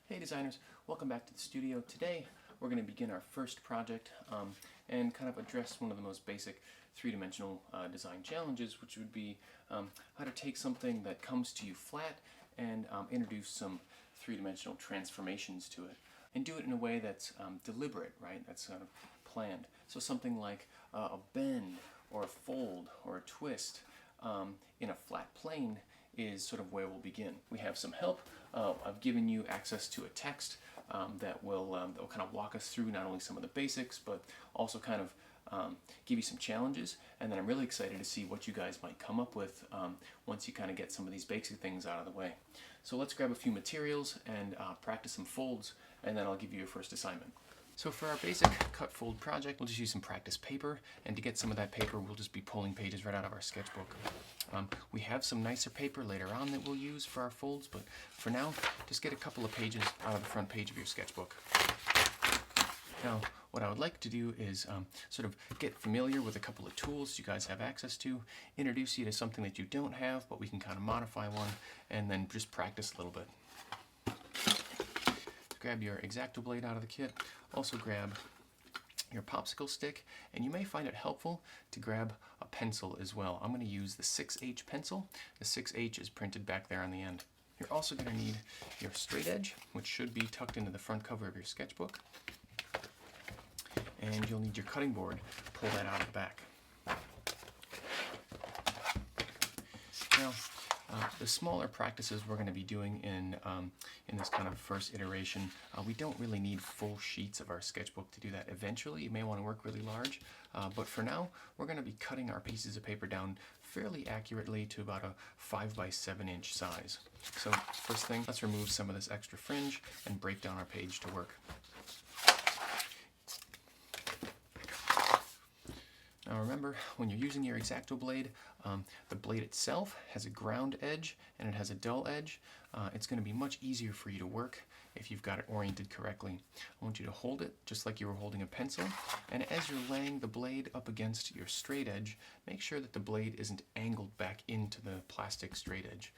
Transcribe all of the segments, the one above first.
Hey designers, welcome back to the studio. Today we're going to begin our first project and kind of address one of the most basic three-dimensional design challenges, which would be how to take something that comes to you flat and introduce some three-dimensional transformations to it, and do it in a way that's deliberate, right? That's kind of planned. So something like a bend or a fold or a twist in a flat plane is sort of where we'll begin. We have some help. I've given you access to a text that will kind of walk us through not only some of the basics, but also kind of give you some challenges. And then I'm really excited to see what you guys might come up with once you kind of get some of these basic things out of the way. So let's grab a few materials and practice some folds, and then I'll give you your first assignment. So for our basic cut fold project, we'll just use some practice paper, and to get some of that paper, we'll just be pulling pages right out of our sketchbook. We have some nicer paper later on that we'll use for our folds, but for now, just get a couple of pages out of the front page of your sketchbook. Now, what I would like to do is sort of get familiar with a couple of tools you guys have access to, introduce you to something that you don't have, but we can kind of modify one, and then just practice a little bit. Grab your X-Acto blade out of the kit. Also grab your popsicle stick, and you may find it helpful to grab a pencil as well. I'm going to use the 6H pencil. The 6H is printed back there on the end. You're also going to need your straight edge, which should be tucked into the front cover of your sketchbook. And you'll need your cutting board. Pull that out of the back. Now, the smaller practices we're going to be doing in this kind of first iteration, we don't really need full sheets of our sketchbook to do that. Eventually, you may want to work really large, but for now, we're going to be cutting our pieces of paper down fairly accurately to about a 5 by 7 inch size. So first thing, let's remove some of this extra fringe and break down our page to work. Now remember, when you're using your X-Acto blade, the blade itself has a ground edge and it has a dull edge. It's going to be much easier for you to work if you've got it oriented correctly. I want you to hold it just like you were holding a pencil, and as you're laying the blade up against your straight edge, make sure that the blade isn't angled back into the plastic straight edge.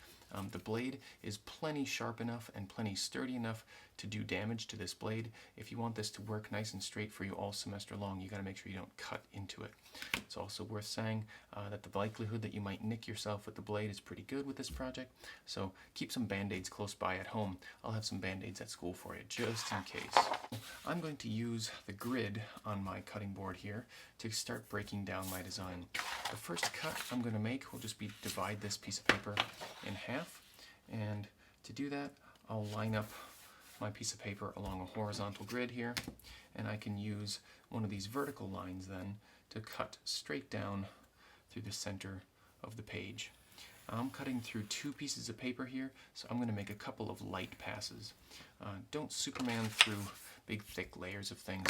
The blade is plenty sharp enough and plenty sturdy enough to do damage to this blade. If you want this to work nice and straight for you all semester long, you got to make sure you don't cut into it. It's also worth saying that the likelihood that you might nick yourself with the blade is pretty good with this project, so keep some band-aids close by at home. I'll have some band-aids at school for you, just in case. I'm going to use the grid on my cutting board here to start breaking down my design. The first cut I'm going to make will just be divide this piece of paper in half, and to do that, I'll line up my piece of paper along a horizontal grid here, and I can use one of these vertical lines then to cut straight down through the center of the page. I'm cutting through 2 pieces of paper here, so I'm going to make a couple of light passes. Don't Superman through big thick layers of things.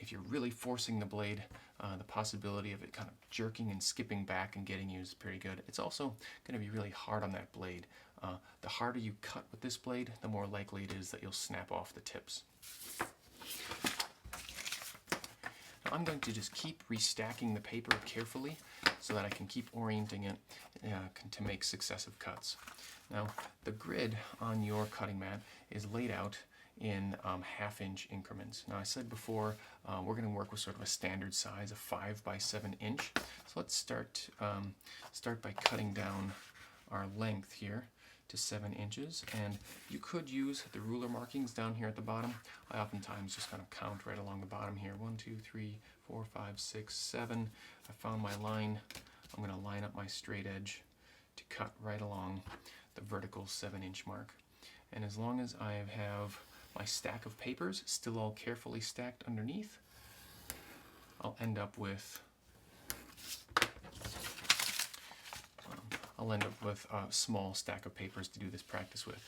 If you're really forcing the blade, the possibility of it kind of jerking and skipping back and getting you is pretty good. It's also going to be really hard on that blade. The harder you cut with this blade, the more likely it is that you'll snap off the tips. Now I'm going to just keep restacking the paper carefully so that I can keep orienting it to make successive cuts. Now the grid on your cutting mat is laid out in half-inch increments. Now I said before we're going to work with sort of a standard size of 5 by 7 inch. So let's start by cutting down our length here to 7 inches, and you could use the ruler markings down here at the bottom. I oftentimes just kind of count right along the bottom here. 1, 2, 3, 4, 5, 6, 7. I found my line. I'm going to line up my straight edge to cut right along the vertical 7-inch mark. And as long as I have my stack of papers still all carefully stacked underneath, I'll end up with a small stack of papers to do this practice with.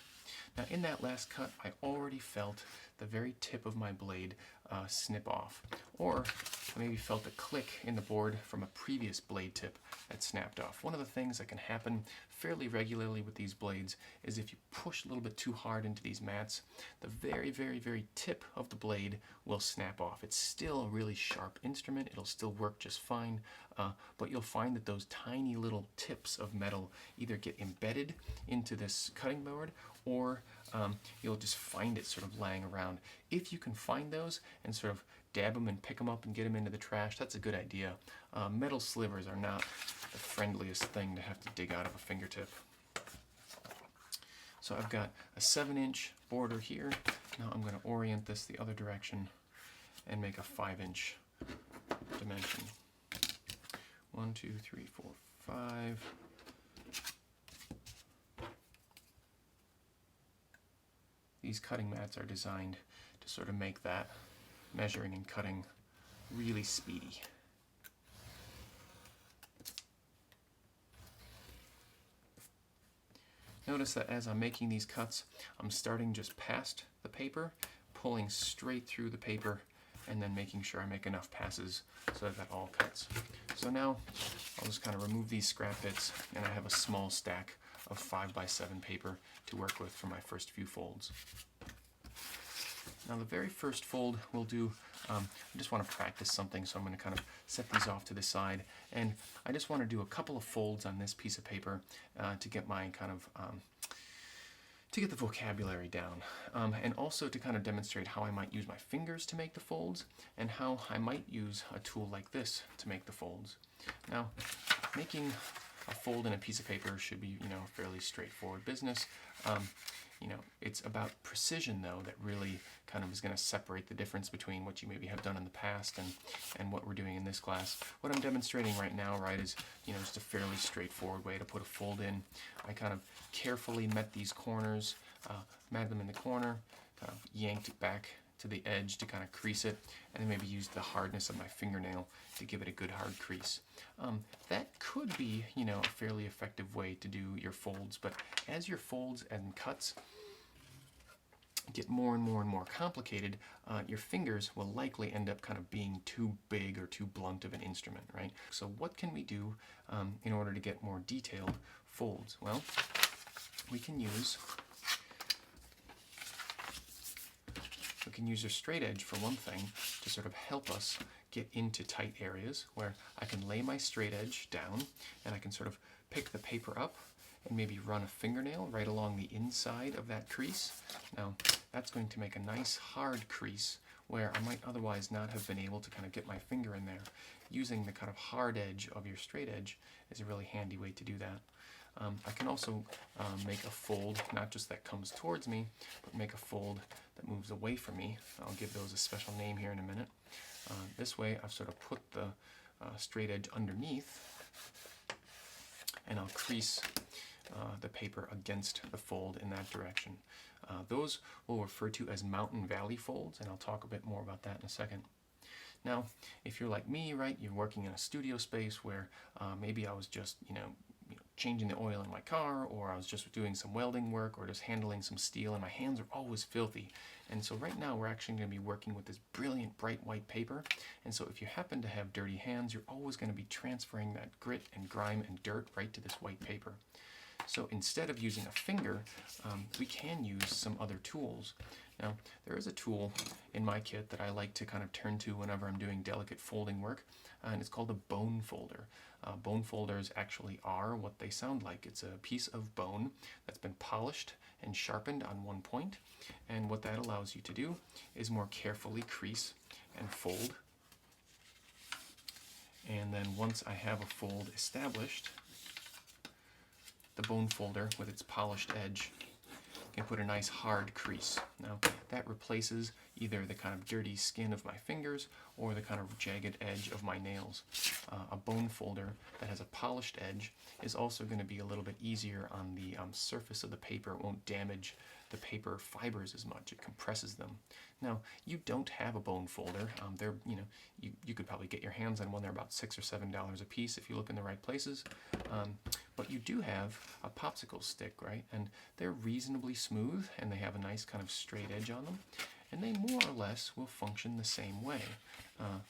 Now in that last cut, I already felt the very tip of my blade snip off, or I maybe felt a click in the board from a previous blade tip that snapped off. One of the things that can happen fairly regularly with these blades is if you push a little bit too hard into these mats, the very, very, very tip of the blade will snap off. It's still a really sharp instrument. It'll still work just fine, but you'll find that those tiny little tips of metal either get embedded into this cutting board or you'll just find it sort of laying around. If you can find those and sort of dab them and pick them up and get them into the trash, that's a good idea. Metal slivers are not the friendliest thing to have to dig out of a fingertip. So I've got a 7-inch border here. Now I'm going to orient this the other direction and make a 5-inch dimension. 1, 2, 3, 4, 5. These cutting mats are designed to sort of make that measuring and cutting really speedy. Notice that as I'm making these cuts, I'm starting just past the paper, pulling straight through the paper, and then making sure I make enough passes so that all cuts. So now I'll just kind of remove these scrap bits, and I have a small stack of 5x7 paper to work with for my first few folds. Now the very first fold we'll do, I just want to practice something, so I'm going to kind of set these off to the side, and I just want to do a couple of folds on this piece of paper to get my kind of to get the vocabulary down, and also to kind of demonstrate how I might use my fingers to make the folds, and how I might use a tool like this to make the folds. Now, making a fold in a piece of paper should be, fairly straightforward business. It's about precision, though, that really kind of is going to separate the difference between what you maybe have done in the past and what we're doing in this class. What I'm demonstrating right now, right, is, just a fairly straightforward way to put a fold in. I kind of carefully met these corners, met them in the corner, kind of yanked it back to the edge to kind of crease it, and then maybe used the hardness of my fingernail to give it a good hard crease. That could be, a fairly effective way to do your folds, but as your folds and cuts get more and more and more complicated, your fingers will likely end up kind of being too big or too blunt of an instrument, right? So what can we do in order to get more detailed folds? Well, we can use a straight edge for one thing to sort of help us get into tight areas where I can lay my straight edge down and I can sort of pick the paper up and maybe run a fingernail right along the inside of that crease. Now, that's going to make a nice hard crease where I might otherwise not have been able to kind of get my finger in there. Using the kind of hard edge of your straight edge is a really handy way to do that. I can also make a fold, not just that comes towards me, but make a fold that moves away from me. I'll give those a special name here in a minute. This way I've sort of put the straight edge underneath, and I'll crease the paper against the fold in that direction. Those we'll refer to as mountain valley folds, and I'll talk a bit more about that in a second. Now, if you're like me, right, you're working in a studio space where maybe I was just, changing the oil in my car, or I was just doing some welding work, or just handling some steel, and my hands are always filthy. And so right now we're actually going to be working with this brilliant bright white paper, and so if you happen to have dirty hands, you're always going to be transferring that grit and grime and dirt right to this white paper. So instead of using a finger, we can use some other tools. Now, there is a tool in my kit that I like to kind of turn to whenever I'm doing delicate folding work, and it's called a bone folder. Bone folders actually are what they sound like. It's a piece of bone that's been polished and sharpened on one point, and what that allows you to do is more carefully crease and fold. And then once I have a fold established, the bone folder with its polished edge can put a nice hard crease. Now that replaces either the kind of dirty skin of my fingers or the kind of jagged edge of my nails. A bone folder that has a polished edge is also going to be a little bit easier on the surface of the paper. It won't damage the paper fibers as much. It compresses them. Now, you don't have a bone folder. They're, you could probably get your hands on one. They're about $6 or $7 a piece if you look in the right places. But you do have a popsicle stick, right? And they're reasonably smooth, and they have a nice kind of straight edge on them. And they more or less will function the same way.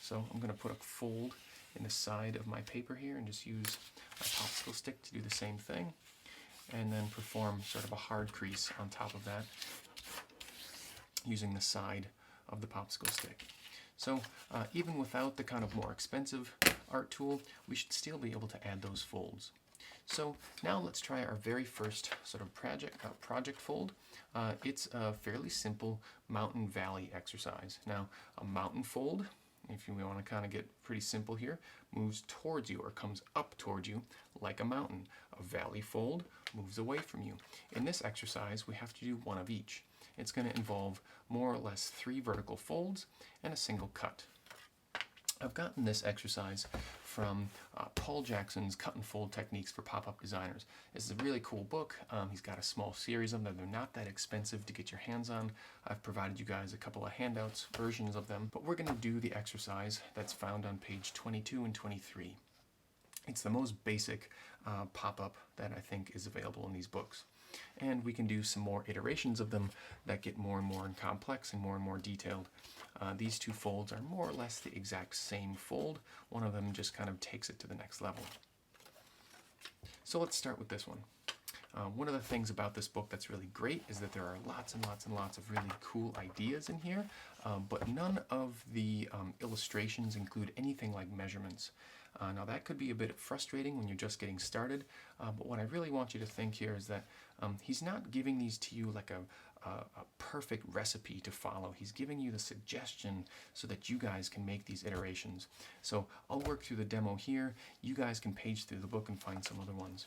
So I'm going to put a fold in the side of my paper here and just use a popsicle stick to do the same thing. And then perform sort of a hard crease on top of that using the side of the popsicle stick. So even without the kind of more expensive art tool, we should still be able to add those folds. So now let's try our very first sort of project fold. It's a fairly simple mountain valley exercise. Now, a mountain fold, if you want to kind of get pretty simple here, moves towards you or comes up towards you like a mountain. A valley fold moves away from you. In this exercise, we have to do one of each. It's going to involve more or less 3 vertical folds and a single cut. I've gotten this exercise from Paul Jackson's Cut and Fold Techniques for Pop-Up Designers. This is a really cool book. He's got a small series of them. They're not that expensive to get your hands on. I've provided you guys a couple of handouts, versions of them, but we're going to do the exercise that's found on page 22 and 23. It's the most basic pop-up that I think is available in these books. And we can do some more iterations of them that get more and more complex and more detailed. These 2 folds are more or less the exact same fold. One of them just kind of takes it to the next level. So let's start with this one. One of the things about this book that's really great is that there are lots and lots of really cool ideas in here, but none of the illustrations include anything like measurements. Now that could be a bit frustrating when you're just getting started, but what I really want you to think here is that he's not giving these to you like a perfect recipe to follow. He's giving you the suggestion so that you guys can make these iterations. So I'll work through the demo here. You guys can page through the book and find some other ones.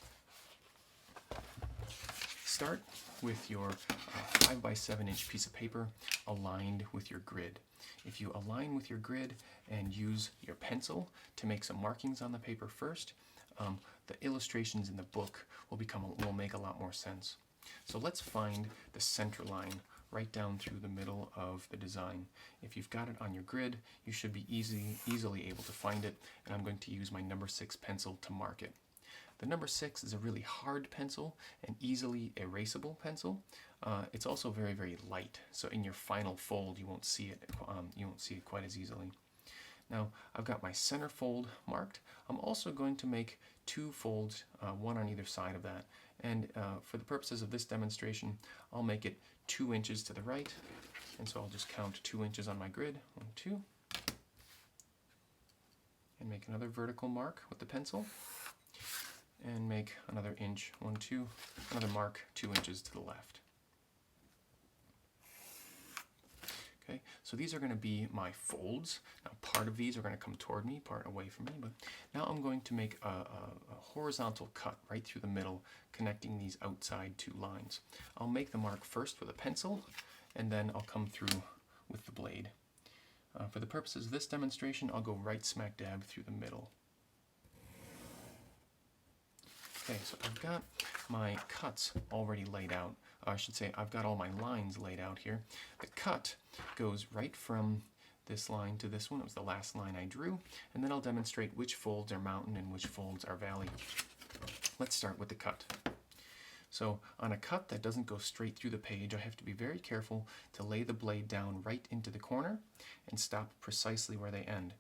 Start with your 5 by 7 inch piece of paper aligned with your grid. If you align with your grid and use your pencil to make some markings on the paper first, the illustrations in the book will make a lot more sense. So let's find the center line right down through the middle of the design. If you've got it on your grid, you should be easily able to find it, and I'm going to use my number 6 pencil to mark it. The number 6 is a really hard pencil, an easily erasable pencil. It's also very light, so in your final fold you won't see it quite as easily. Now I've got my center fold marked. I'm also going to make 2 folds, one on either side of that. And for the purposes of this demonstration, I'll make it 2 inches to the right. And so I'll just count 2 inches on my grid. 1, 2. And make another vertical mark with the pencil. And make another inch, 1, 2, another mark 2 inches to the left. Okay, so these are going to be my folds. Now part of these are going to come toward me, part away from me, but now I'm going to make a horizontal cut right through the middle, connecting these outside 2 lines. I'll make the mark first with a pencil, and then I'll come through with the blade. For the purposes of this demonstration, I'll go right smack dab through the middle. Okay, so I've got my cuts already laid out. I should say I've got all my lines laid out here. The cut goes right from this line to this one. It was the last line I drew. And then I'll demonstrate which folds are mountain and which folds are valley. Let's start with the cut. So on a cut that doesn't go straight through the page, I have to be very careful to lay the blade down right into the corner and stop precisely where they end.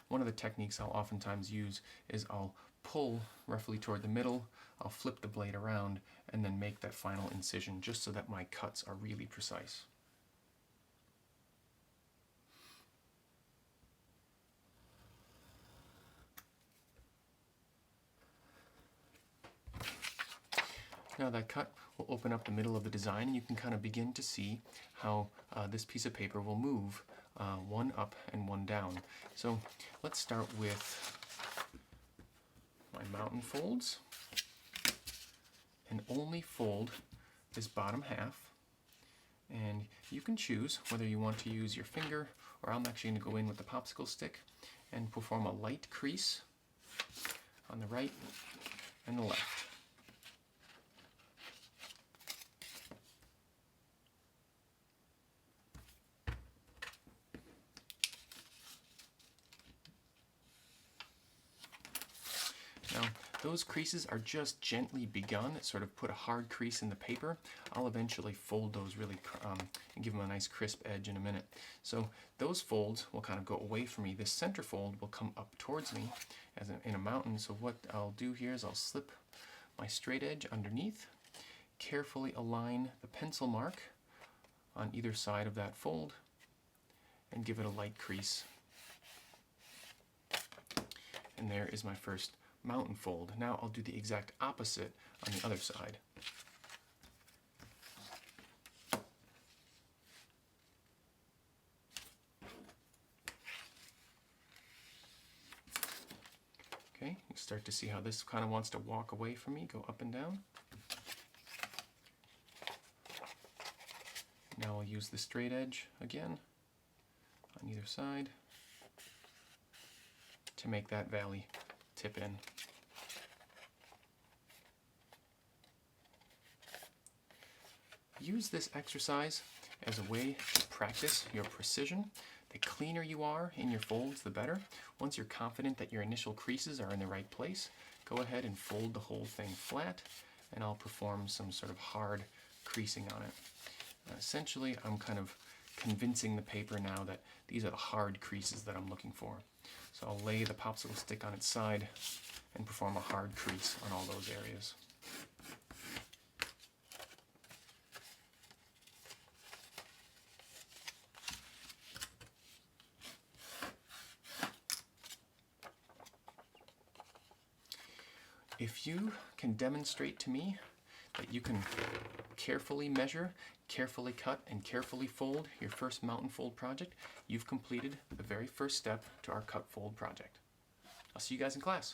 One of the techniques I'll oftentimes use is I'll pull roughly toward the middle, I'll flip the blade around, and then make that final incision just so that my cuts are really precise. Now that cut will open up the middle of the design, and you can kind of begin to see how this piece of paper will move one up and one down. So let's start with my mountain folds, and only fold this bottom half. And you can choose whether you want to use your finger, or I'm actually going to go in with the popsicle stick and perform a light crease on the right and the left. Now, those creases are just gently begun, sort of put a hard crease in the paper. I'll eventually fold those really and give them a nice crisp edge in a minute. So those folds will kind of go away from me. This center fold will come up towards me as in a mountain. So what I'll do here is I'll slip my straight edge underneath, carefully align the pencil mark on either side of that fold, and give it a light crease. And there is my first mountain fold. Now I'll do the exact opposite on the other side. Okay, you start to see how this kind of wants to walk away from me, go up and down. Now I'll use the straight edge again on either side to make that valley tip in. Use this exercise as a way to practice your precision. The cleaner you are in your folds, the better. Once you're confident that your initial creases are in the right place, go ahead and fold the whole thing flat, and I'll perform some sort of hard creasing on it. Essentially, I'm kind of convincing the paper now that these are the hard creases that I'm looking for. So I'll lay the popsicle stick on its side and perform a hard crease on all those areas. If you can demonstrate to me that you can carefully measure, carefully cut, and carefully fold your first mountain fold project, you've completed the very first step to our cut fold project. I'll see you guys in class.